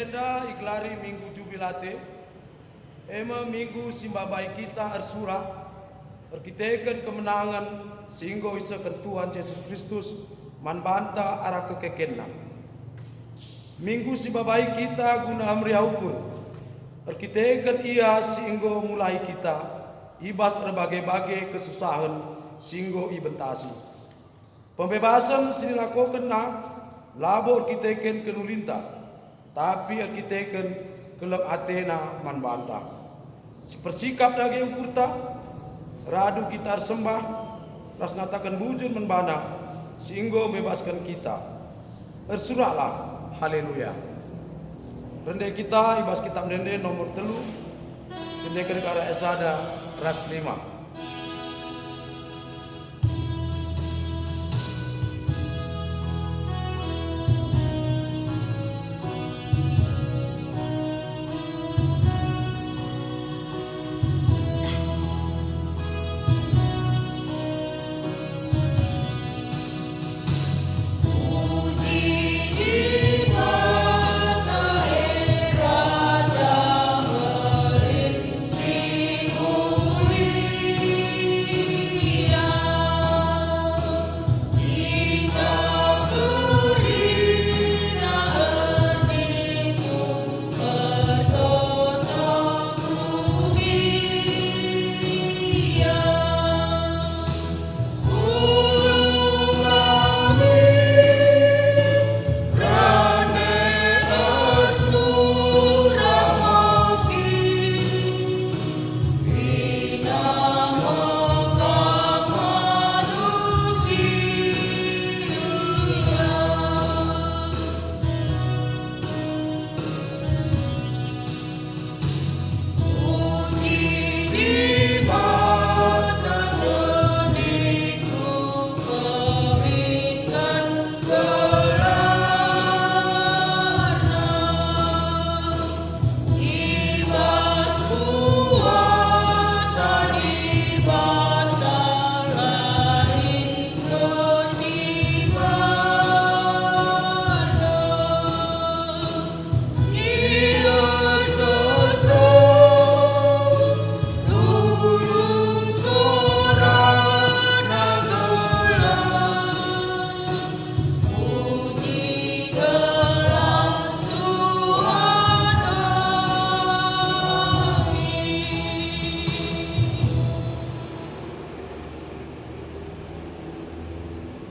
enda iklari minggu jubilate, ema minggu simbabai kita arsura, berkitekan kemenangan sehingga isakan Tuhan Yesus Kristus manbanta arah kekekenna. Minggu simbabai kita guna amria ukur, berkitekan ia sehingga mulai kita ibas berbagai-bagai kesusahan sehingga ibentasi. Pembebasan sinilakokan na labor kiteken kenulinta, tapi kiteken kelab Athena manbanta. Sepersikap dagi ukurta, radu kita sembah, ras ngatakan bujur menbana, sehingga bebaskan kita. Bersurahlah, haleluya. Rende kita, ibas kitab rende nomor 3, rende kedekara esada, ras 5.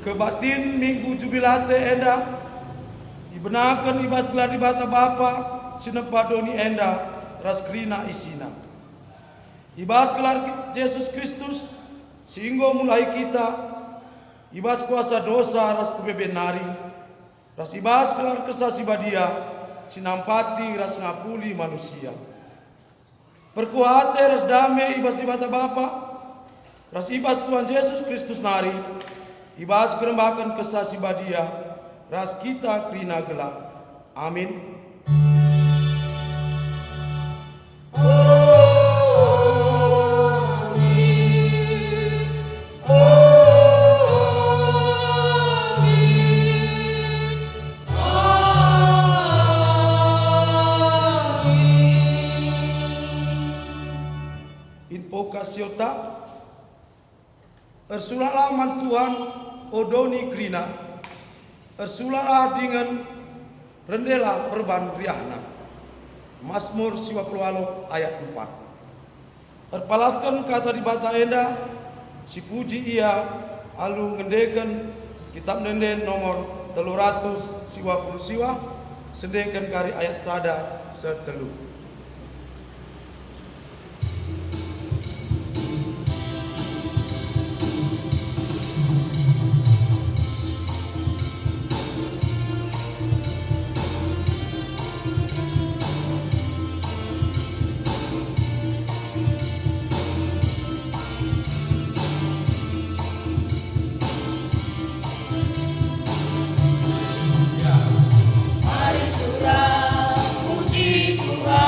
Kebatin minggu jubilate enda dibenarkan ibas gelar di bata Bapa sinepadoni enda raskrina isina. Ibas gelar Yesus Kristus sehingga mulai kita ibas kuasa dosa ras pebebenari ras ibas gelar kesasi badia sinampati ras ngapuli manusia. Perkuate ras damai ibas di bata Bapa ras ibas Tuhan Yesus Kristus nari ibas kerembakan kesasi badia ras kita krina gelap. Amin. Invokasiota ersulahlah man Tuhan odoni krina, ersulahlah dengan rendela perban riahna. Mazmur 58 ayat 4. Erpalaskan kata di bata enda, si puji ia alu ngendekan kitab nenden nomor 300 siwa sendekan kari ayat sada setelu. Mari surah puji Tuhan.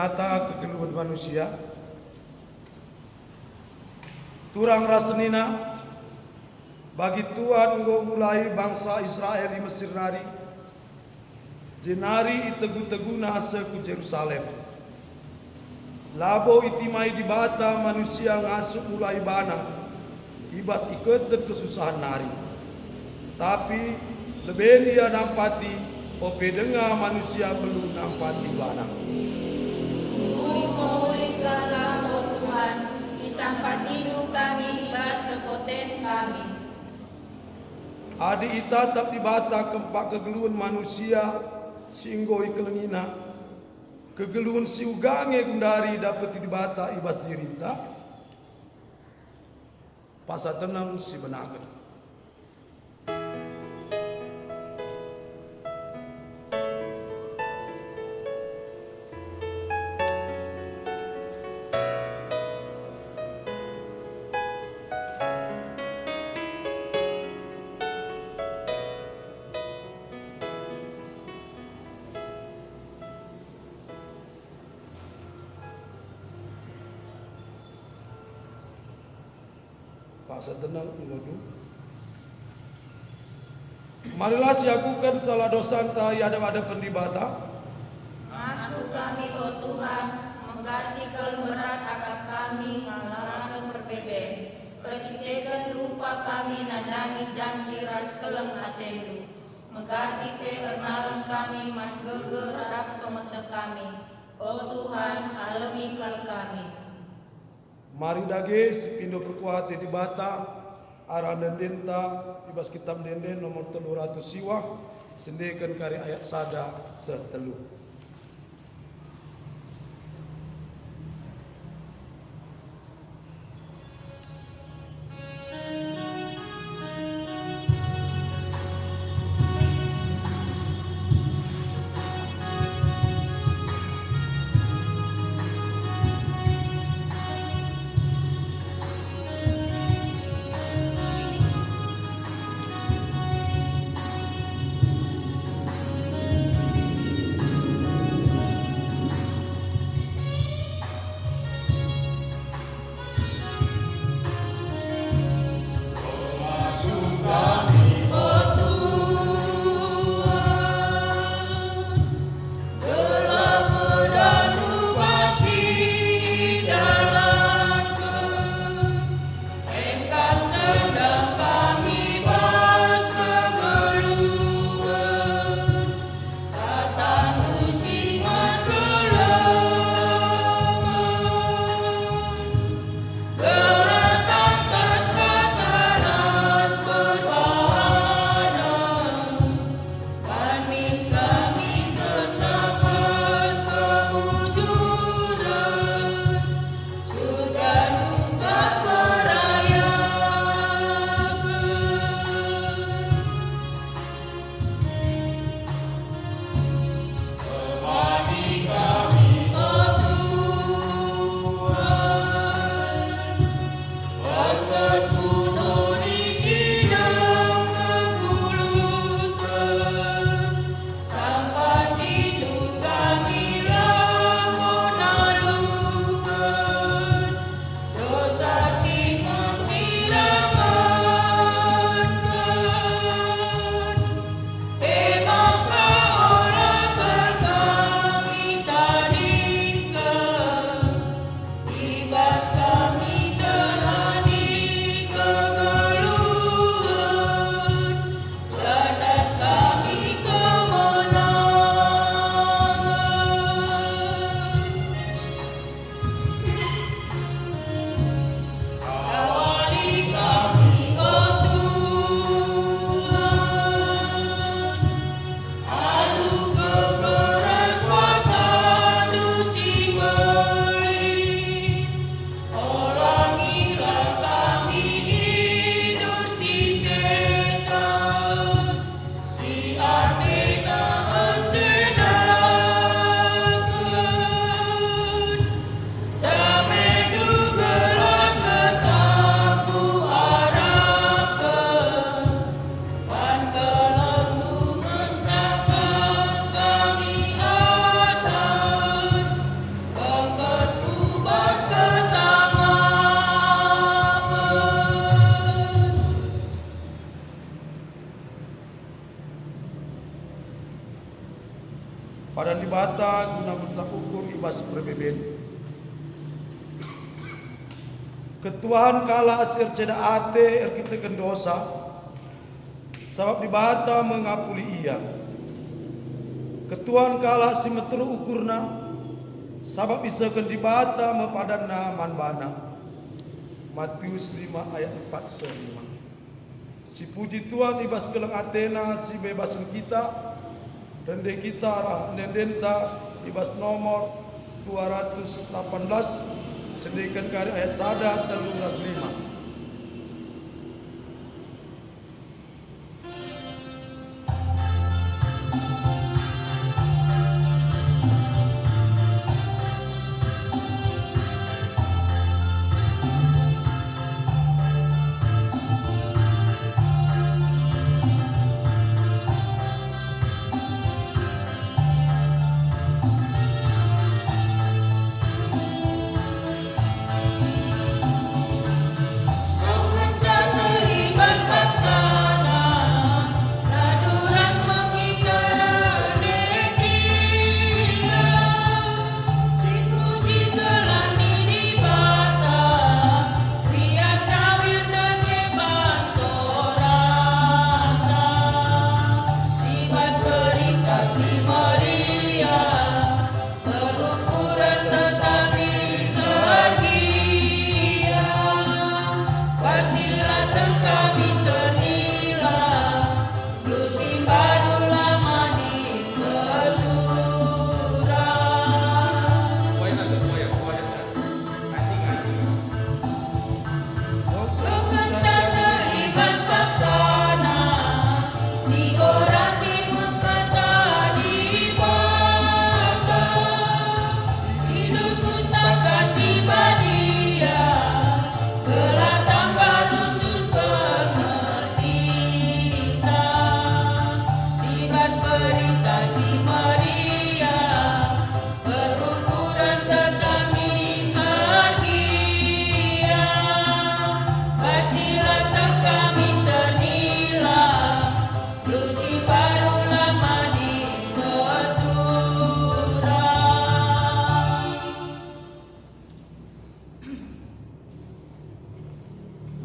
nyata kegeluhan manusia. Turang rasenina bagi Tuhan nggo mulai bangsa Israel di Mesir nari jenari itegu-teguna seku Jerusalem. Labo itimai di bata manusia ngasuk mulai bana ibas iketet kesusahan nari. Tapi lebih dia nampati ope dengar manusia belum nampati bana. Memulihkanlah oh Tuhan, isampatinu kami ibas kepoten kami. Adi itatap di bata kempak kegeluhan manusia singgoi kelengina. Kegeluhan siugange gundari dapat di bata ibas dirinta. Pasa tenang si benakan. Pasa tenang mengudu. Marilah siakukan salah dosa anta yang ada pendibata. Aku kami oh Tuhan, mengganti kelemberan akak kami ngalalakan berbebe. Keditekan lupa kami nandangi janji ras kelem atenu. Mengganti pe ernalan kami manggeger ras pemete kami. Oh Tuhan, alamikan kami. Mari dage sipindo perkuat di bata arah dendenta ibas kitab denden nomor 300 siwa sendekan kari ayat sada setelu. Padan di bata guna mutlak ukur ibas berbeben. Ketuhan kala asir ceda ate kita kendosa, sabab di bata mengapuli ia. Ketuhan kala si meteru ukurna, sabab isakan di bata mepadanna manbana. Matius 5 ayat 4-5. Si puji Tuhan ibas kelang atena si bebasan kita, rende kita rah nendenta ibas nomor 218. Sedangkan kari ayat sada 13-5.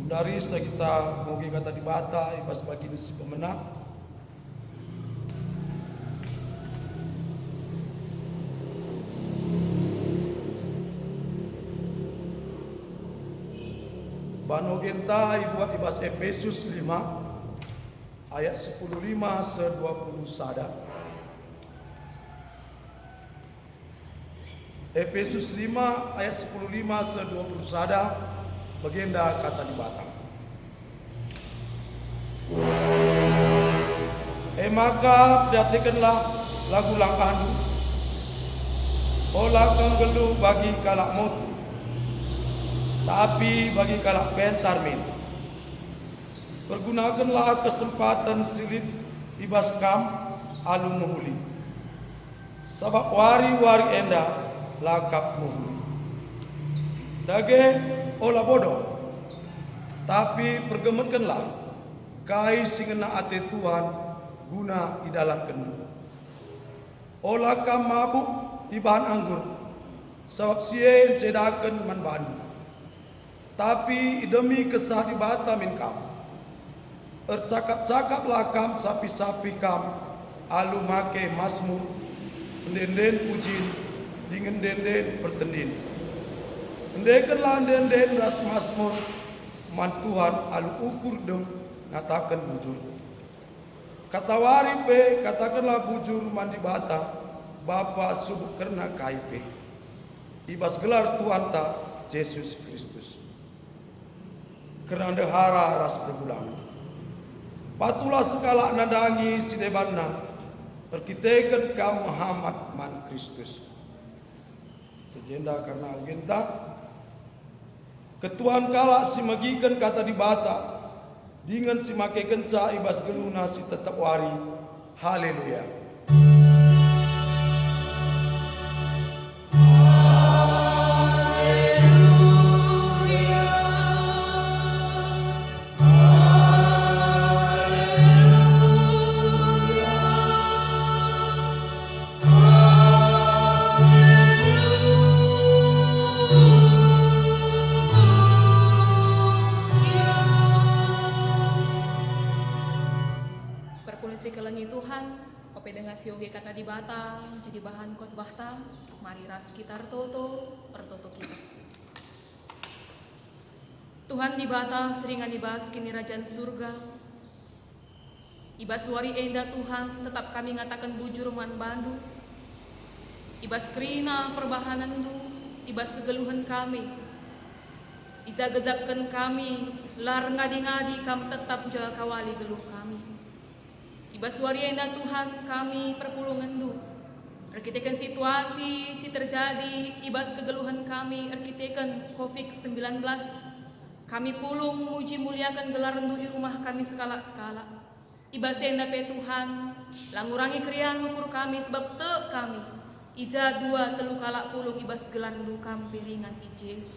Dari kita mogi kata di bata ibas bagi si pemenang. Bano genta ibuat ibas Efesus 5 ayat 15-20 sada. Efesus 5 ayat 15-20 sada. Bagenda kata di batang. Maka perhatikanlah lagu langkahmu. Olah kang gelu bagi kalak motu, tapi bagi kalak pentarmin. Pergunakanlah kesempatan silip ibas kam alu muhuli. Sabab wari-wari enda lakap muhuli. Dage olah bodoh, tapi pergemetkanlah kai singena ate Tuhan guna idalan kendu. Olah kam mabuk ibahan anggur, sabab sien cedakan manbanu. Tapi demi kesah di bata min kam, ercakap-cakaplah kam sapi-sapi kam alu make masmur, denden pujin, dengan denden pertendin. Ndekenlah denden ras masmur man Tuhan alu ukur dem ngatakan bujur. Kata waripe katakanlah bujur man di bata Bapa subuh kerna kaipe. Ibas gelar Tuhan ta Yesus Kristus. Kerana dehara ras perbulangan. Patulah sekala nadangi sidebanna perkitekan kam Muhammad man Kristus. Sejenda karena agenda ketuan kala si magikan kata di bata dengan si make kenca ibas geluna si tetap wari. Haleluya. Haleluya. perpulusi kelengi Tuhan, ope dengan sioge kata di bata, jadi bahan khotbah ta, mari ras kita ertoto kita. Tuhan di bata seringan dibahas kini rajaan surga. Ibas wari enda Tuhan, tetap kami ngatakan bujur man bandu. Ibas kerina perbahanan du, ibas kegeluhan kami. Ijagajapkan kami, lar ngadi-ngadi kam tetap jaga kawali geluh kami. Ibas wari enda Tuhan kami perpulungan du. Arkitekan situasi si terjadi, ibas kegeluhan kami, arkitekan COVID-19. Kami pulung muji muliakan gelar du di rumah kami skala-skala. Ibas enda pe Tuhan, langurangi krian ukur kami sebab te kami. Ija 2 3 kalak pulung ibas gelar du kam piringan ije.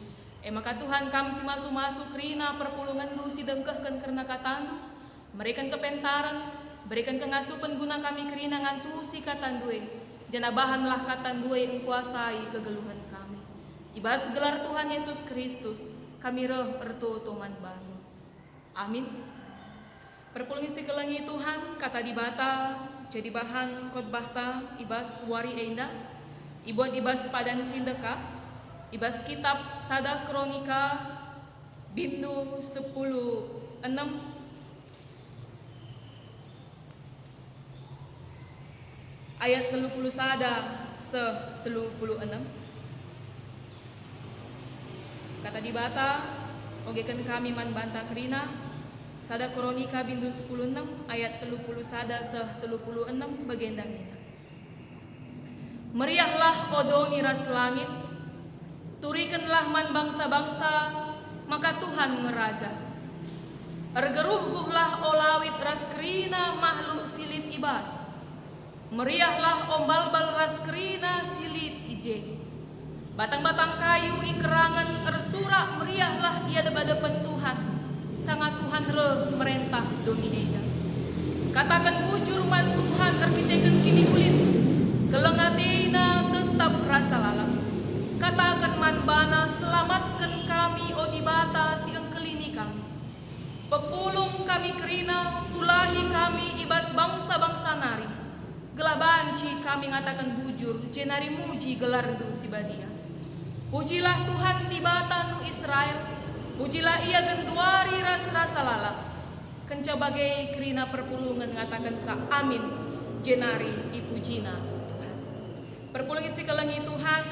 Maka Tuhan kami si masu-masu krina perpulungan du si dengkehkan karena katan berikan kepentaran, berikan kengasupan guna kami krina ngantu si katan due. Jana bahanlah katan due engkuasai kegeluhan kami. Ibas gelar Tuhan Yesus Kristus, kami reh erto toman bantu. Amin. Perpulungi si kelengi Tuhan, kata di bata, jadi bahan khotbah ta, ibas wari enda, ibuat ibas padan sindeka. Ibas kitab Sada Kronika bindu 10:6 ayat 30 sada se-36. Kata di bata, ogekan kami man banta krina. Sada Kronika bindu 10:6 ayat 30 sada se-36 bagendang ini. Meriahlah odoni ras langit, turikanlah man bangsa-bangsa, maka Tuhan ngeraja. Ergeruhguhlah olawit ras krina makhluk silit ibas. Meriahlah ombalbal ras krina silit ije. Batang-batang kayu ikerangan ersurak meriahlah ia depan Tuhan. Sangat Tuhan re merentah doni ega. Katakan bujur man Tuhan arkitekan kini kulit. Kelengadeina tetap rasa lalang. Katakan man bana, selamatkan kami o di bata si engkelini kami. Pepulung kami kerina, tulahi kami ibas bangsa-bangsa nari. Gelabanci kami ngatakan bujur, jenari muji gelar du si badia. Pujilah Tuhan di bata nu Israel, pujilah ia genduari ras-rasa lala. Kenca bagai kerina perpulungan ngatakan sa amin, jenari ipujina Tuhan. Perpulungi si kelengi Tuhan,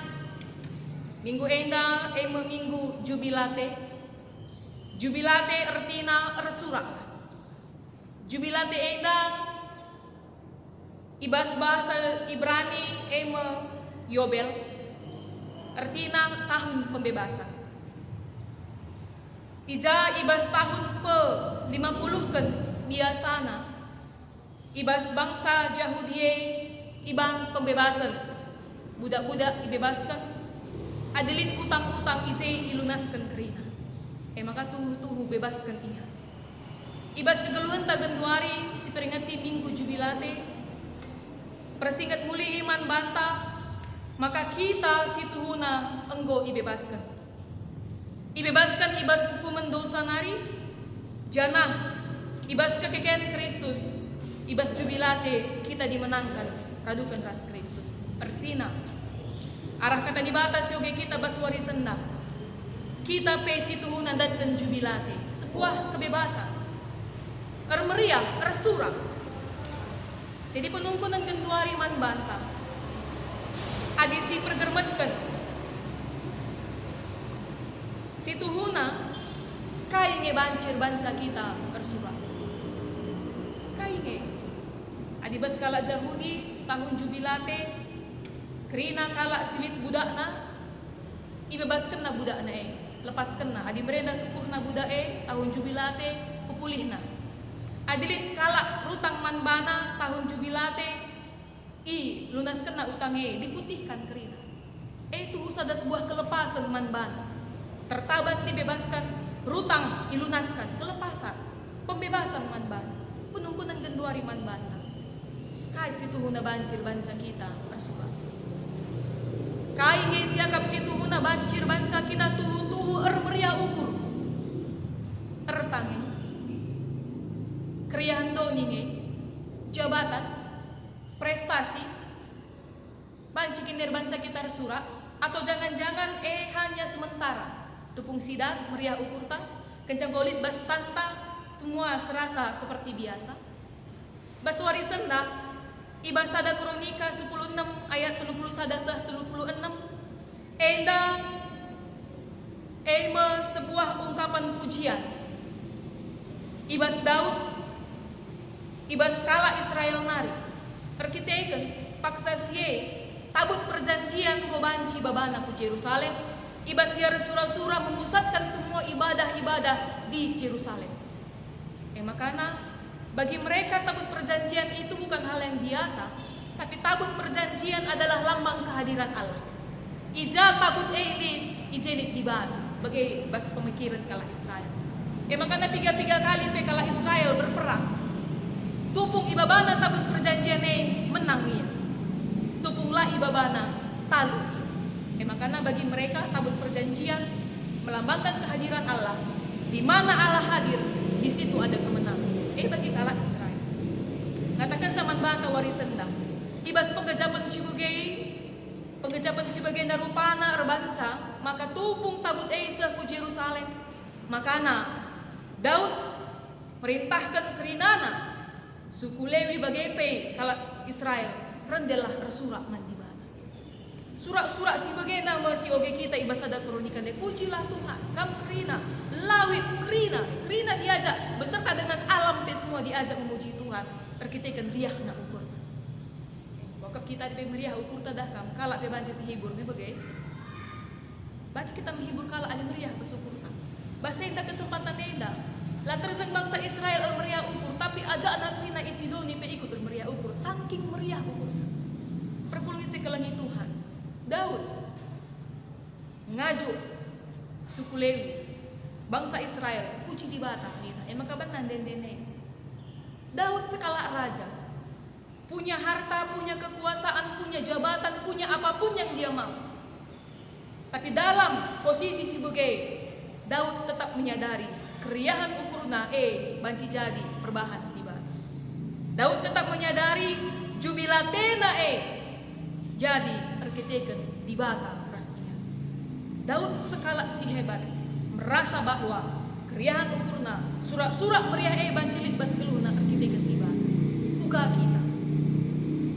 minggu enda minggu jubilate. Jubilate ertina ersurak. Jubilate enda ibas bahasa Ibrani Yobel. Ertina tahun pembebasan. Ija ibas tahun pe-50 kan biasana. Ibas bangsa Yahudie ibang pembebasan. Budak-budak dibebaskan. Adilin utang-utang ije ilunaskan kerina. Maka tuhu bebaskan ia. Ibas kegeluhan tagenduari si peringati minggu jubilate. Persingat muli iman banta. Maka kita si tuhuna enggo ibebaskan. Ibebaskan ibas hukuman dosa nari. Jana ibas kekekean Kristus. Ibas jubilate kita dimenangkan. Radukan ras Kristus. Artina arah kata di batas yoge kita baswari senda. Kita pesi tuhunan dan jubilate. Sebuah kebebasan. Meriah, ersurak. Jadi penungkunan genduari man banta. Adisi pergermetkan. Si tuhuna kainge bancir banca kita ersurak. Kainge. Adibas kala Yahudi tahun jubilate. Kerina kalak silit budakna, ibebaskan na budakna lepaskan na. Adi merenda kupurna budak tahun jubilate, pupulihna. Adilit kalak rutang manbana tahun jubilate, lunaskan na utang diputihkan kerina. Itu usada sebuah kelepasan manbana. Tertaban dibebaskan, rutang ilunaskan, kelepasan, pembebasan manbana. Penungkunan genduari manbana. Kai situ huna bancir banca kita bersuara. Kai nge siakap situ huna bancir banca kita tuhu meriah ukur. Ertange. Kriyahan doni nge. jabatan, prestasi, banci kinder banca kita surat, atau jangan-jangan hanya sementara. Tupung sidang meriah ukurta, kencang golit bas tanta, semua serasa seperti biasa. Baswari senda, Ibasada Kronika 10:6 ayat 31-36, sebuah ungkapan pujian. Ibas Daud, ibas kala Israel nari, perkiteken paksa sie tabut perjanjian gobanci babana ku Yerusalem. Ibas siar sura-sura memusatkan semua ibadah-ibadah di Yerusalem. Makana bagi mereka tabut perjanjian itu bukan hal yang biasa, tapi tabut perjanjian adalah lambang kehadiran Allah. Ija tabut ijelit di bana bagi bas pemikiran kala Israel. Makana piga-piga kali kala Israel berperang. Tupung ibabana tabut perjanjian menang ia. Tupunglah ibabana talu. Makana bagi mereka tabut perjanjian melambangkan kehadiran Allah. Di mana Allah hadir, di situ ada kemenangan. Bagi kala Israel. Ngatakan saman bata warisenda. Ibas pengejapan sebagai narupana erbanca, maka tupung tabut Esa ku Yerusalem. Makana Daud merintahkan kerinana suku Lewi bagai kala Israel rendelah rasurak mandi bana. Surak-surak si bagai nama si oge kita Ibasada Kronika de pujilah Tuhan. Kam kerina, lawit kerina diajak beserta dengan alam semua diajak memuji Tuhan. Perkitekan riah na ukur. Wakap kita di meriah ukur tadah kam kala pe banci si hibur me bagai. Baca kita menghibur kala ali meriah besukur. Basta inda kesempatan denda. La terzeng bangsa Israel meriah ukur, tapi aja anak kerina Isidoni pe ikut meriah ukur. Saking meriah ukur. Perpuluh isi kelangi Tuhan. Daud ngaju suku Lewi bangsa Israel puji di bata nina maka benan dendene. Daud sekala raja, punya harta, punya kekuasaan, punya jabatan, punya apapun yang dia mau. Tapi dalam posisi sebagai Daud tetap menyadari keriahan ukurna banci jadi perbahan di bata. Daud tetap menyadari jubilatena jadi perkitekan di bata rasnya. Daud sekala si hebat merasa bahwa keriahan ukurna surak-surak meriah bancilit bas geluna perkitekan di bata. Uga kita,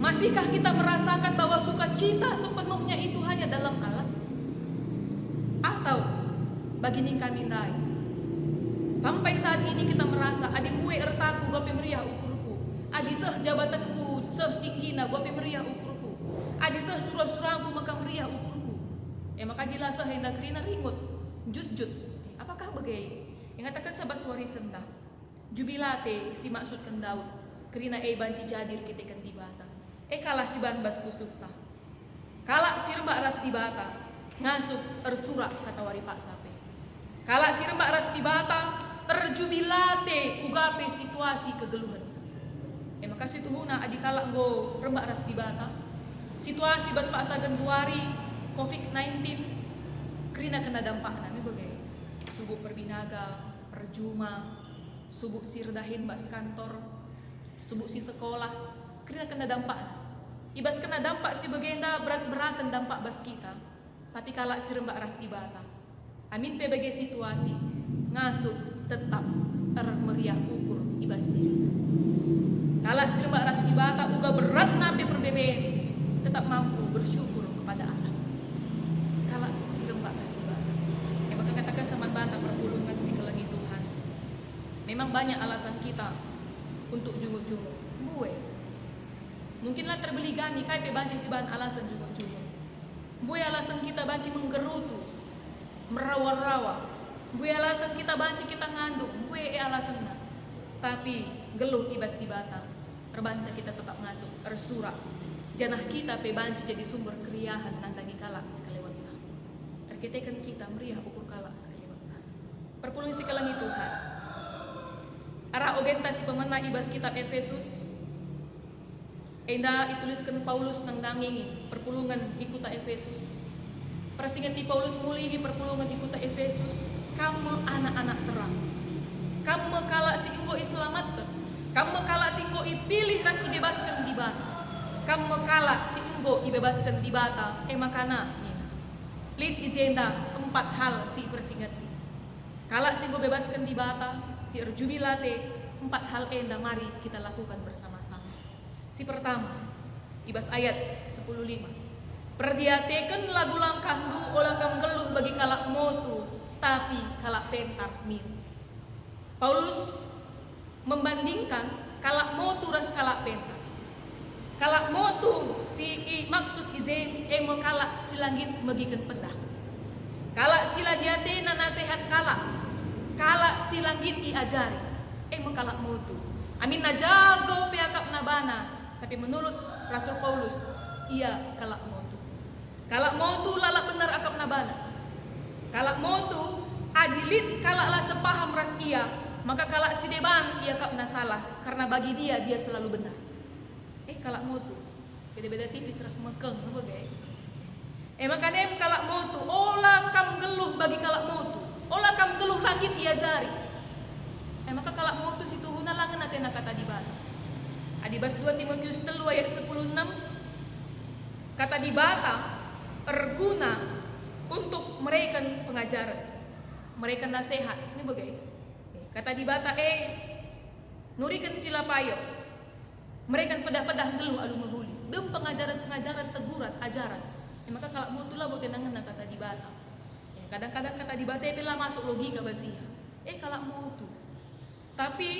masihkah kita merasakan bahwa sukacita sepenuhnya itu hanya dalam Allah? Atau bagini kami nai sampai saat ini kita merasa adik gue ertaku gue meriah ukurku, adi seh jabatanku seh tinggina gue meriah ukurku, adi seh surah-surahku maka meriah ukurku. Maka dilasah hendak kerina ringut jut-jut. Apakah bagai yang katakan sabaswari senda jubilate si maksudkan Daud kerina banci jadir kitekan di bata. Kalah si ban bas pusukta, kalah si rembak ras di bata ngasup ersurak kata wari pak sape. Kalah si rembak ras di bata terjubilate ugape situasi kegeluhan. Maka situ huna adi kalak go rembak ras di bata situasi bas pak sagan tuari COVID-19 kerina kena dampak nami bagai subuh perbinaga, perjuma, subuh sirdahin bas kantor, subuh si sekolah, kerina kena dampak. Ibas kena dampak si bagenda berat-beratan dampak bas kita. Tapi kalak si rembak ras di bata. Amin pe bagai situasi ngasup tetap meriah ukur ibas diri. Kalak si rembak ras di bata uga berat nape perbeben tetap mampu bersyukur kepada Allah. Kalak si rembak ras di bata. Maka katakan saman bata perpulungan si kelangi Tuhan. Memang banyak alasan kita untuk jungut-jungut. Bue mungkinlah terbeli gani kai pe banci si bahan alasan jungut-jungut. Bue alasan kita banci menggerutu, merawa-rawa. Bue alasan kita banci kita nganduk. Bue alasan na. Tapi geluh ibas di bata. Terbanca kita tetap ngasup ersurak. Janah kita pe banci jadi sumber keriahan nandangi kalak sekalewatna. Terkitekan kita meriah ukur kalak sekalewatna. Perpuluh si kelangi Tuhan. Ara ogenta si pemena ibas kitab Efesus. Enda dituliskan Paulus nang dangingi perpulungan ikuta Efesus. Persingan ti Paulus mulihi perpulungan ikuta Efesus. Kamu anak-anak terang. Kamu kalak si inggo iselamatkan. Kamu kalak si inggo dipilih ras ibebaskan di bata. Kam mekala si enggo ibebaskan di bata, makana nina. Lid izenda 4 hal si persingat. Kala si enggo bebaskan di bata, si erjubilate 4 hal enda mari kita lakukan bersama-sama. Si pertama, ibas ayat 10:5. Perdiateken lagu langkahmu olah kam geluh bagi kalak motu, tapi kalak pentar mir. Paulus membandingkan kalak motu ras kalak pentar. Kalak motu si maksud izen emo kalak silangit megiken pedah. Kalak sila diate na nasehat kalak silangit iajari emo kalak motu. Amin najago peakap nabana, tapi menurut Rasul Paulus ia kalak motu. Kalak motu lalak benar akap nabana. Kalak motu adilit kalak lah sepaham ras ia, maka kalak si deban ia kap na salah karena bagi dia selalu benar. Kalak motu beda-beda tipis ras mekeng apa gay? Makanya kalak motu olah kam geluh bagi kalak motu, olah kam geluh langit ia jari. Maka kalak motu situ huna langen atena kata di bata. Adibas 2 Timotius 3 ayat 10:6 kata di bata berguna untuk mereka pengajaran, mereka nasihat. Ini bagaimana? Kata di bata nurikan sila payo, mereka pedah-pedah geluh alu menghuli. Dem pengajaran teguran, ajaran. Maka kalau mau tulah buat tenangan kata di bata. Kadang-kadang kata di bata pela masuk logika basia. Kalau mau tu. Tapi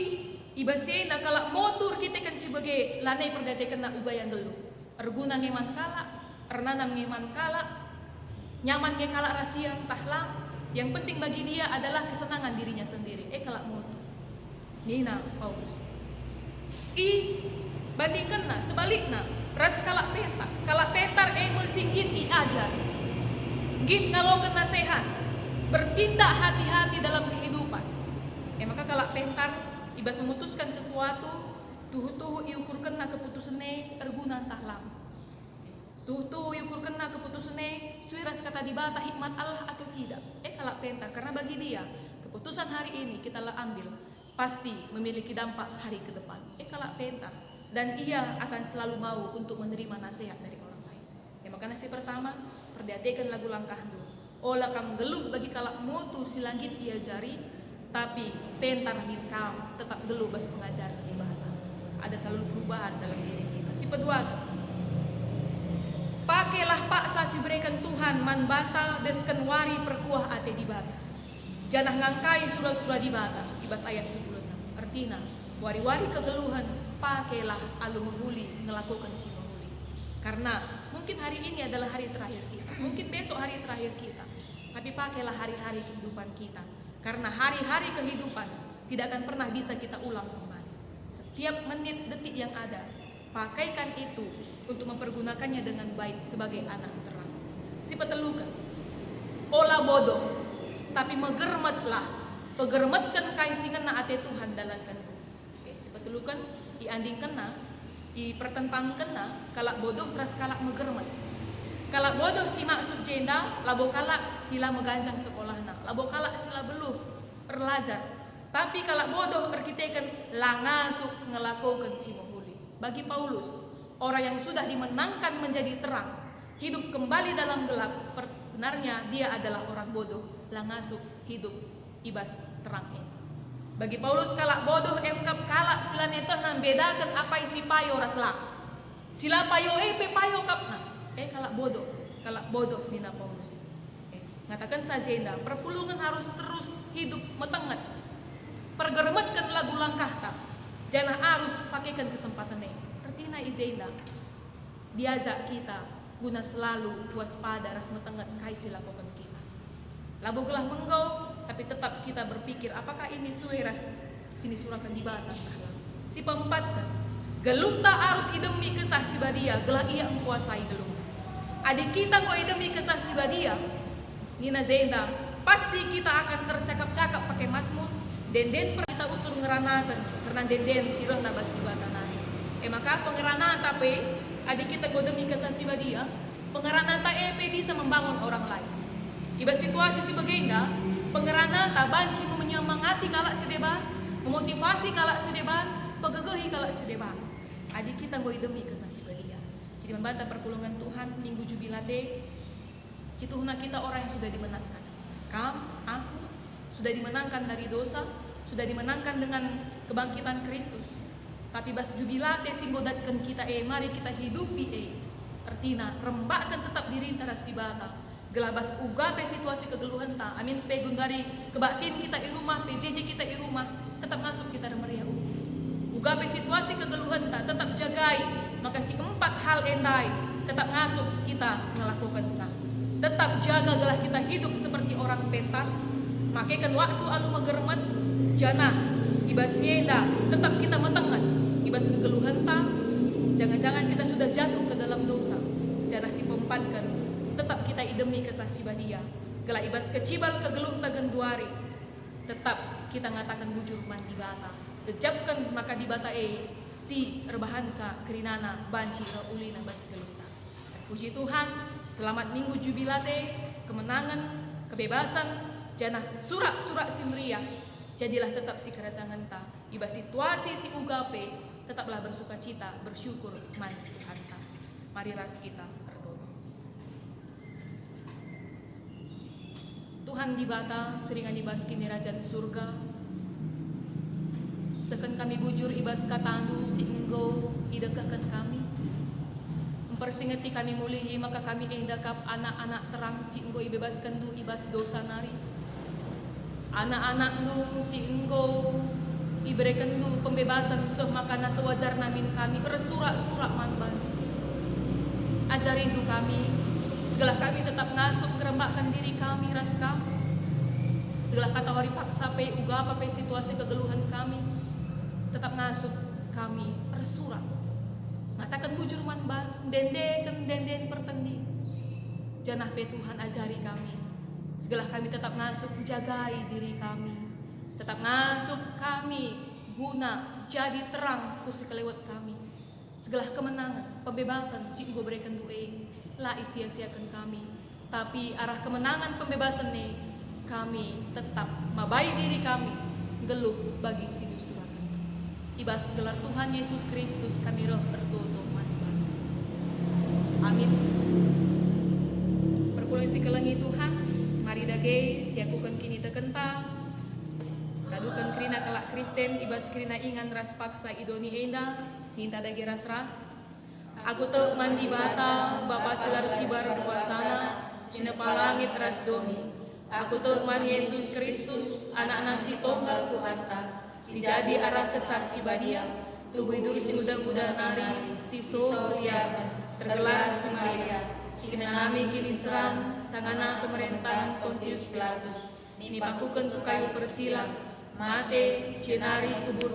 ibasena kalau mau tur kita kan sebagai lanai perdate kena ubayan geluh. Erguna ngeman kala, ernanam ngeman kala, nyaman nge kala rahasia tahlah. Yang penting bagi dia adalah kesenangan dirinya sendiri. Kalau mau tu. Nina Paulus. Bandingkan sebaliknya ras kalak pentar mesinggit ajar git ngalokan nasihat bertindak hati-hati dalam kehidupan. Maka kalak pentar ibas memutuskan sesuatu tuhu iukur kena keputusannya terguna entah lama. Tuhu iukur kena keputusannya suiras kata di bata hikmat Allah atau tidak. Kalak pentar karena bagi dia keputusan hari ini kita lah ambil pasti memiliki dampak hari ke depan. Kalak pentar dan ia akan selalu mau untuk menerima nasihat dari orang lain. Maka nasi pertama, perhatikan lagu langkahmu. Olah kam geluh bagi kalak motu silangit ia jari, tapi pentar kam tetap geluh bas pengajar di bata. Ada selalu perubahan dalam diri kita. Si kedua, pakailah paksa si berikan Tuhan man bata desken wari perkuah ate di bata. Janah ngangkai surah-surah di bata. Ibas ayat 10. Artinya, wari-wari kegeluhan pakailah alu menghuli ngelakukan si menghuli. Karena mungkin hari ini adalah hari terakhir kita, mungkin besok hari terakhir kita, tapi pakailah hari-hari kehidupan kita. Karena hari-hari kehidupan tidak akan pernah bisa kita ulang kembali. Setiap menit detik yang ada, pakaikan itu untuk mempergunakannya dengan baik sebagai anak terang. Si petelukan, olah bodoh, tapi megermetlah, pegermetkan kaisingan na ate Tuhan dalankan. Si petelukan dianding kena, pertentang kena, kalak bodoh ras kalak megermet. Kalak bodoh si maksud jenda, labo kalak sila meganjang sekolahna, labo kalak sila beluh perlajar. Tapi kalak bodoh berkitekan langasuk ngelakukan si menghuli. Bagi Paulus, orang yang sudah dimenangkan menjadi terang, hidup kembali dalam gelap, sebenarnya dia adalah orang bodoh, langasuk hidup ibas terang ini. Bagi Paulus kalak bodoh emkap kalak sila neteh nan bedakan apa isi payo raslah. Sila payo pe payo kapna. Kalak bodoh nina Paulus. Ngatakan sajenda perpulungan harus terus hidup metenget. Pergermetkan lagu langkah ta. Jangan harus pakaikan kesempatan ini. Artinya izenda diajak kita guna selalu waspada ras metenget kai silakukan kita. Labo gelah menggau tapi tetap kita berpikir apakah ini sueras sini surakan di batang. Si keempat gelum tak harus idemi kesah si badia gelah ia mengkuasai gelum. Adik kita kok idemi kesah si badia Nina Zenda pasti kita akan tercakap-cakap pakai Mazmur denden per kita usur ngeranakan karena denden sirah nabas di batang. Maka pengeranaan tapi adik kita kok demi kesah si badia pengeranaan tak bisa membangun orang lain. Iba situasi si begenda pengerana tak banci menyemangati kalak sedeban, memotivasi kalak sedeban, pagagehi kalau sudah bang. Adik kita ngoi demi kesaksi dia. Jadi membantah perpulungan Tuhan minggu jubilate. Si Tuhan kita orang yang sudah dimenangkan. Aku sudah dimenangkan dari dosa, sudah dimenangkan dengan kebangkitan Kristus. Tapi bas jubilate simbodatkan kita mari kita hidupi artina rembakkan tetap diri taras di bata. Gelabas uga pe situasi kegeluhan ta. Amin pe gundari kebatin kita di rumah, PJJ kita di rumah, tetap masuk kita meriah. Uga pe situasi kegeluhan ta, tetap jagai. Maka si 4 hal endai tetap ngasup kita melakukan sa. Tetap jaga gelah kita hidup seperti orang pentar. Makaikan waktu alu magermet jana ibas sienda tetap kita metengan ibas kegeluhan ta. Jangan-jangan kita sudah jatuh ke dalam dosa. Jana si pempankan tetap kita idemi kesaksi badia. Gelah ibas kecibal kegeluh tagenduari. Tetap kita ngatakan bujur mandi bata. Kejapkan maka di bata si rebahansa kerinana banci ulina bas geluta. Puji Tuhan, selamat minggu jubilate, kemenangan, kebebasan, jana surak-surak simria. Jadilah tetap si kerazangan ta. Iba situasi si ugape, tetaplah bersuka cita, bersyukur mandi Tuhan ta. Mari ras kita berdoa. Tuhan di bata seringan ibas kini rajaan surga. Seken kami bujur ibas katandu si engkau idekahkan kami. Persingeti kami mulihi maka kami endakap anak-anak terang si engkau ibebaskan du ibas dosa nari. Anak-anak du si engkau iberikan du pembebasan soh maka na sewajar namin kami bersurak-surak manban. Ajari du kami segala kami tetap ngasup ngerembakkan diri kami ras kami. Segala kata wari paksa pe uga apa pe situasi kegeluhan kami tetap ngasup kami bersurak. Matakan bujur manban, denden pertendi. Janah pe Tuhan ajari kami. Segala kami tetap ngasup jagai diri kami. Tetap ngasup kami guna jadi terang kusi kelewat kami. Segala kemenangan, pembebasan si engkau berikan du'e la isia-siakan kami. Tapi arah kemenangan pembebasan kami tetap mabai diri kami geluh bagi si dusuran. Ibas gelar Tuhan Yesus Kristus kami roh berdoa. Amin. Perpuluhan si kelengi Tuhan, mari dage siakukan kini tekenta. Kadukan krina kelak Kristen ibas krina ingan ras paksa idoni enda, minta dage ras-ras. Aku te mandi bata, Bapa selar sibar kuasana, sinepa langit ras domi. Aku te man Yesus Kristus, anak-anak si tunggal Tuhan ta, si jadi arah kesaksi badia, tubuh hidup si muda-muda nari, si solia. Tergelar Samaria, sinanami kini serang, sangana pemerintahan Pontius Pilatus. Ini pakukan ku kayu persilang, mate, jenari kubur,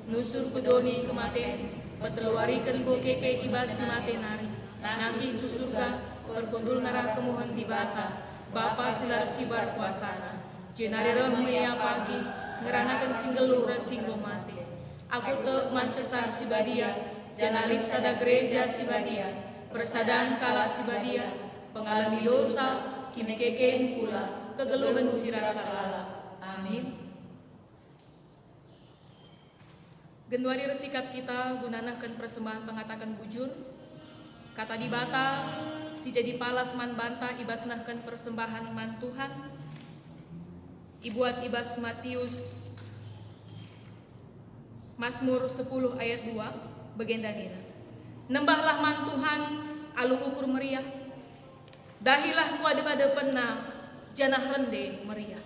nusur kudoni kematian, peteluarikan ku keke ibas si mate nari. Nangki ku surga, perkundul narah kemuhan di bata, Bapa silar sibar kuasana. Jenari remea pagi, ngeranakan singgeluh resinggo mate. Aku te mantesar si badia, janalis sada gereja sibadia, persadaan kala sibadia, pengalami dosa, kini kekehen pula, kegeluhan sirasa lala. Amin. Genduari resikap kita gunanakan persembahan pengatakan bujur. Kata di bata, si jadi palas man banta ibasnahkan persembahan man Tuhan. Ibuat ibas Matius Mazmur 10 ayat 2. Begenda dina. Nembahlah man Tuhan alu ukur meriah. Dahilah kuada pena janah rende meriah.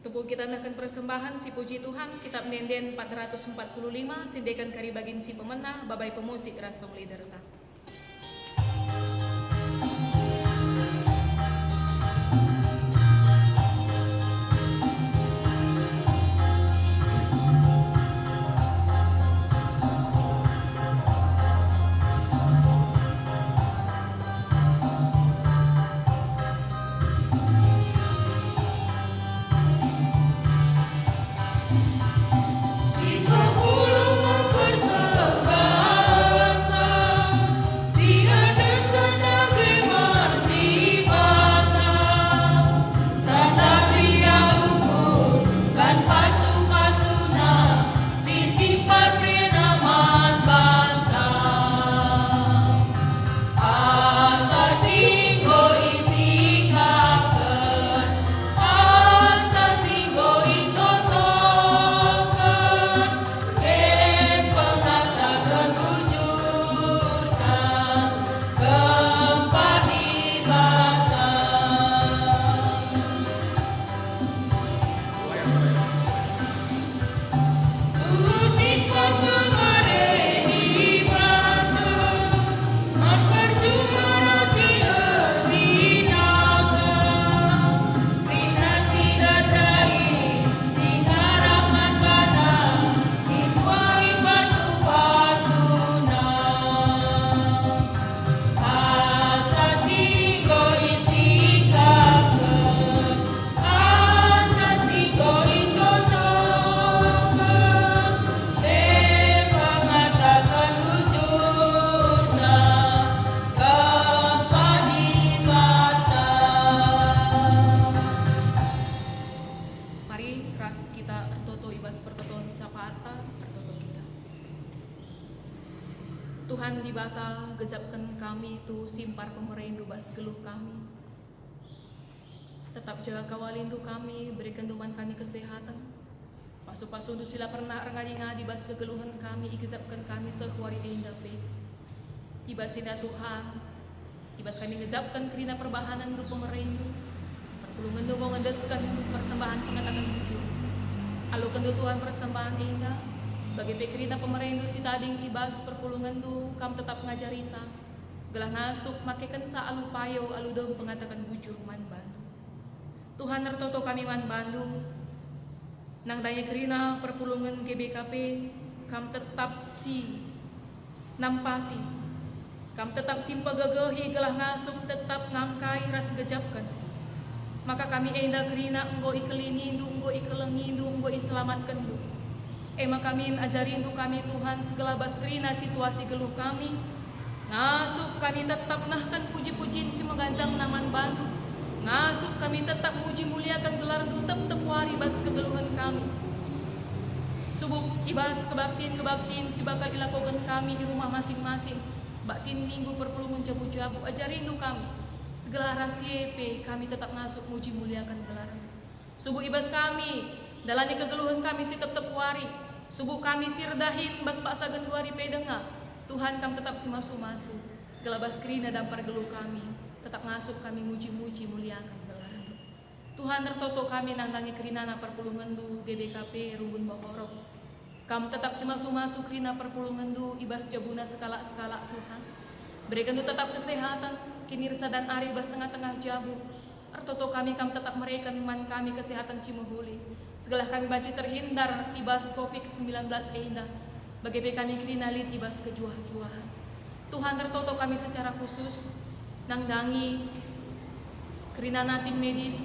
Tepuk kita nakan persembahan si puji Tuhan kitab Nenden 445 sindekan kari bagin si pemena babai pemusik rasong leader ta. Persembahkan Tuhan di bata gejapkan kami tu simpar pemerindu bas geluh kami. Tetap jaga kawalindu kami, berikan duman kami kesehatan. Pasu-pasu tu sila pernah ngadi-ngadi bas kegeluhan kami, igezapkan kami sehwari endape. Tiba sida Tuhan, tiba kami ngejapkan kerina perbahanan tu pemerindu. Perpulungan tu mau ngendeskan persembahan pengatakan bujur. Alukan tu Tuhan persembahan endah. Bagi pekerina pemerindu si tading ibas perpulungan tu kam tetap ngajari sa. Gelah ngasuk makekan sa alu payo alu dom pengatakan bujur man Bandung. Tuhan nertoto kami man Bandung. Nang daya kerina perpulungan GBKP kam tetap si nampati. Kam tetap simpa gegehi gelah ngasuk tetap ngangkai ras gejapkan. Maka kami enda kerina enggo ikelinindu, enggo ikelengindu, enggo iselamatkan du. Maka kami ajarindu kami Tuhan segala bas kerina situasi geluh kami. Ngasup kami tetap nahkan puji-pujiin si mengganjang naman Bandung. Ngasup kami tetap muji muliakan gelar du tetap wari bas kegeluhan kami. Subuk ibas kebaktiin si bakal ilakogan kami di rumah masing-masing. Baktin minggu perpulungan jabu-jabu ajarindu kami. Segala rahasia kami tetap ngasup muji muliakan gelar. Subuk ibas kami dalani kegeluhan kami si tetap wari. Subuh kami sirdahin bas paksa genduari pedenga. Tuhan kam tetap si masu-masu. Segala bas kerina dampar geluh kami. Tetap ngasup kami muji-muji muliakan gelar. Tuhan tertoto kami nandangi kerina na perpulungan du GBKP Rumbun Bohorok. Kam tetap si masu-masu kerina perpulungan du ibas jabuna skala-skala Tuhan. Berikan du tetap kesehatan. Kinirsa dan ari bas tengah-tengah jabu. Artoto kami kam tetap mereka man kami kesehatan si muhuli. Segala kami baci terhindar ibas COVID-19 endah. Bagi kami krinalit ibas kejuah-juahan. Tuhan tertoto kami secara khusus nangdangi kerinana tim medis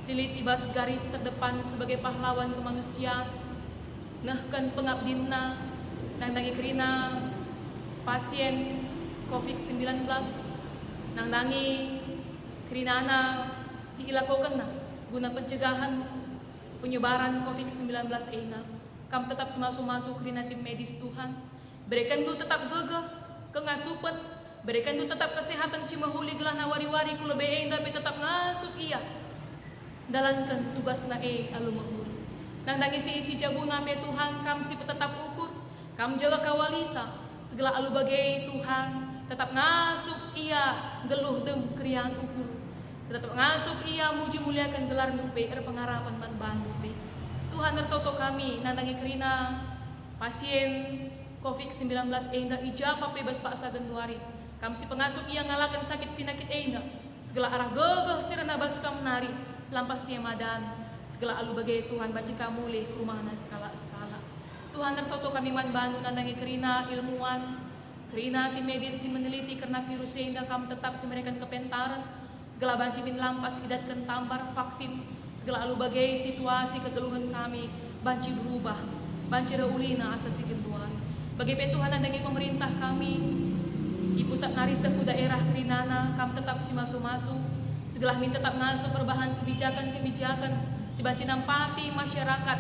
silit ibas garis terdepan sebagai pahlawan kemanusiaan. Nahkan pengabdinna nangdangi kerina pasien COVID-19. Nangdangi kerinana si ilakokan na guna pencegahan penyebaran COVID-19 enga. Kam tetap semasu-masu kerina tim medis Tuhan. Berikan du tetap gegah kengasupan. Berikan du tetap kesehatan si mahuli gelah na wari-wari ku lebe enga tapi tetap ngasup iya. Dalankan tugas na alu mahuli. Nangdangi si isi jabuna me Tuhan kam si tetap ukur. Kam jaga kawalisa segala alu bagai Tuhan. Tetap ngasup iya geluh dem kriang ukur. Tetap ngasup iya muji muliakan gelar nupe pengarapan man bandupe. Tuhan tertoto kami nandangi kerina pasien COVID-19 endah ijapa bebas paksa genduari. Kami si pengasup iya ngalakan sakit penyakit endah. Segala arah gegeh sirna bas kam nari lampas si madan. Segala alu bagai Tuhan baci kamuli rumahna skala-skala. Tuhan tertoto kami man bandu nandangi kerina ilmuwan. Kerina tim medis si meneliti karena virus endah kam tetap si mereka kepentaran. Segala banci bin lampas idatkan tampar vaksin. Segala alu bagai situasi kegeluhan kami banci berubah. Banci reulina asa si gentuan. Bagi Tuhan nandangi pemerintah kami. Di pusat nari seku daerah kerinana kam tetap si masu-masu. Segala min tetap ngasuh perubahan kebijakan. Si banci nampati masyarakat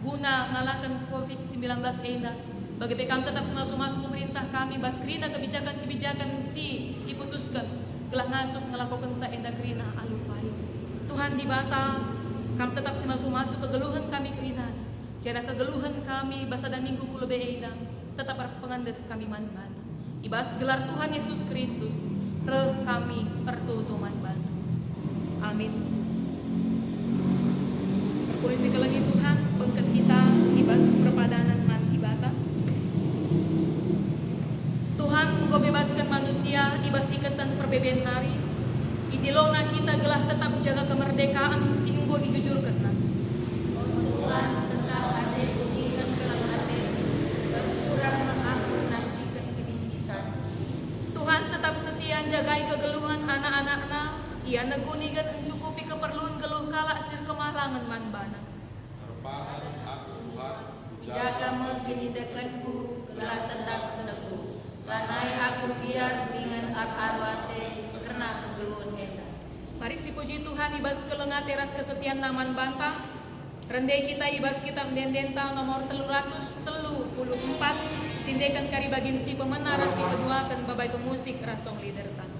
guna ngalahkan COVID-19 endah. Bagi PKM tetap semasu-masu pemerintah kami bas kerina kebijakan si diputuskan gelah ngasup ngelakukan sa enda kerina alu payo. Tuhan di bata kam tetap semasu-masu kegeluhan kami kerina. Jana kegeluhan kami basa dan minggu ku lebe enda tetap pengandes kami man-man. Ibas gelar Tuhan Yesus Kristus reh kami pertutu man-man. Amin. Perpulisi kelagi Tuhan pengket kita ibas perpadanan man ibata. Tuhan engkau bebaskan manusia ibas ikatan perbedaan nari. Idilona kita gelah tetap jaga kemerdekaan si engkau dijujurkan. Oh Tuhan tentang ade bukikan kelam ade berkurang mengaku nasikan kedidisan. Tuhan tetap setia jagai kegeluhan anak-anakna. Ia negunigan mencukupi keperluan geluh kala sir kemalangan manbana. Terpaan aku Tuhan Jaga mengginidekanku gelah tetap keneku. Lanai aku biar dengan arwate karena kegeluhan endah. Mari si puji Tuhan ibas kelenga teras kesetiaan naman banta. Rendai kita ibas kitab dendenta nomor 334 Sindekan kari bagin si pemenang rasi peduakan babai pemusik rasong lidertan.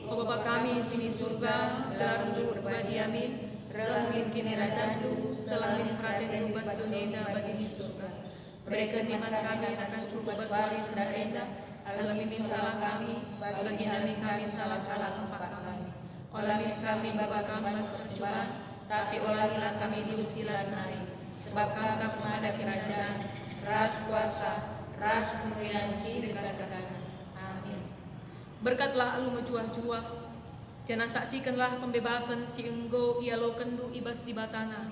O Bapa kami sini surga, dalam berbadi amin, relamin kini rajandu, selamin praten ubas dunia bagi di surga. Berikan iman kami akan cukup baswaris dan endah, alamin salah kami, bagi kami salah kalah tempat kami. Olamin kami Bapa kami percobaan, tapi olahilah kami di usilan hari. Sebab kami semada kerajaan, ras kuasa, ras kemuliaan si dekat-dekat. Berkatlah alu menjuah-juah, jangan saksikanlah pembebasan si enggo ia lo kendu ibas di batana.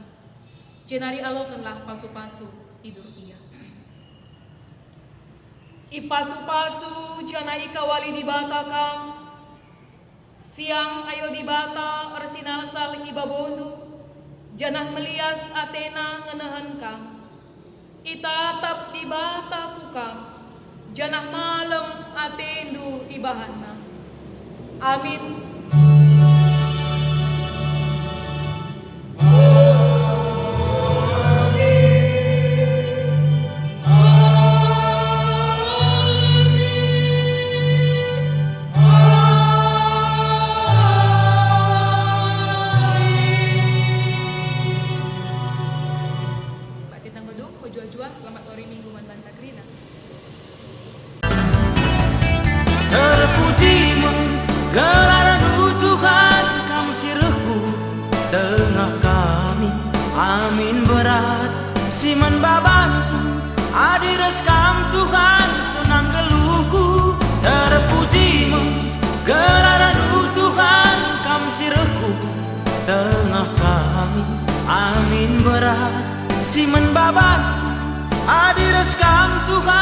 Jenari alokanlah pasu-pasu tidur ia. Ipasu-pasu jana ikawali di bata kang, siang ayo di bata arsinal sal ibabondu, janah melias Athena ngenahan kang. Itatap di bata kukang, janah malam atendu ibahana. Amin. Batitang bedung, jua-jua, selamat hari Minggu mantan takrina. Terpujimu gelarmu Tuhan, kamu sirahku tengah kami. Amin berat siman babanku, adiras kam Tuhan senang geluhku. Terpujimu gelarmu Tuhan, kamu sirahku tengah kami. Amin berat siman babanku, adiras kam Tuhan